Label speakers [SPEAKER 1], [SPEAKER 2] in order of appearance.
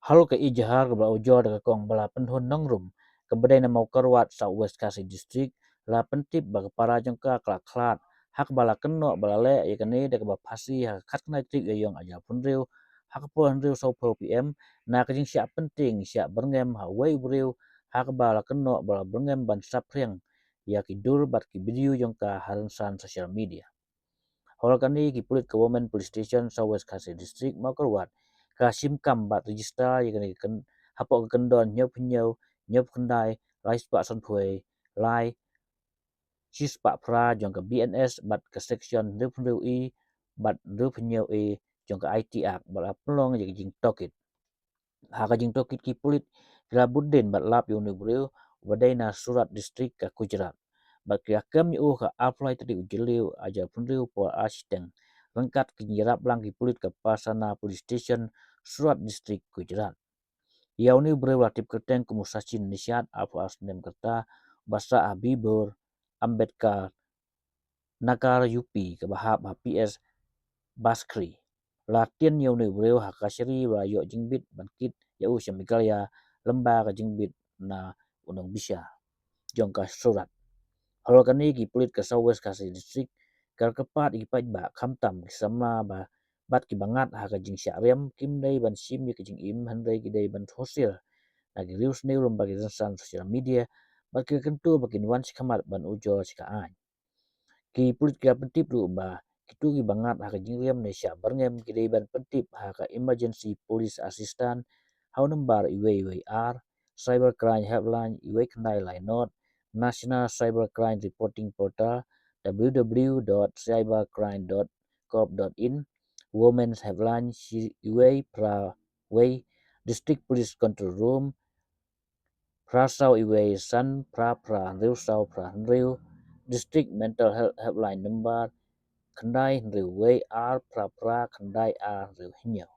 [SPEAKER 1] Hal ke ijahar ke ujo de kong bala penhun nongrum ke bedai na mau kerwat South West Kasih District la pentip bag para jongka klat hak bala keno bala le ya kene de ke bapasi hak kat na trik ya yong aja punriu hak pun riu so PM na ke jing siap penting siap berngem ha wei riu hak bala keno bala berngem ban sapriang ya kidur bat ki video jongka harensan sosial media. Hol kani ki pulit ke Women Police Station South West Kasih District mau kerwat Kasim kam bat register ya kene ken hapok ke kendon nyop kendai lai spak son phui lai sis pak pra jong ke BNS bat ke section riu I bat riu E jong ke IT Act bat apelong ya jing tokit ha ka jing tokit ki pulit kila budin bat lap yu ni briu wadai na surat distrik ke Gujarat bat kira kem yu ka apply tadi ujeliu aja punriu por asisteng rengkat kinyirap lang ki pulit ke pasana police station surat distrik Gujarat. Yau ni berlatih kerteng kumusacin nisiat apa asnem kerta basa Habibur Ambedkar Nagar UP ke bahap PS Baskri. Latihan yau ni bereu hakasiri wa yo jingbit bangkit yau semikal ya lemba ke jingbit na unang bisa jongka surat. Hal kani ki pulit ke South Kasih Distrik kal kepat ki paj ba kamtam sama ba bat ki bangat ha ka jing syariam kim dai ban sim ki jing im han dai ki dai ban fosil lagi rius ni rum bagi resan sosial media bagi kentu bagi wan sikamat ban ujo sikaan ki pulit ki pentip ru ba kitu ki bangat ha ka jing riam ne sya berngem ki dai ban pentip ha ka emergency police assistant how number IWR cyber crime helpline iwe kendai lainot National Cybercrime Reporting Portal www.cybercrime.gov.in Women's Helpline Iwe Pra Way District Police Control Room Prasau Iwe San Pra Riu Sau Pra Riu District Mental Health Helpline Number Kendai Riu Way R Pra Kendai R Riu Hinyau.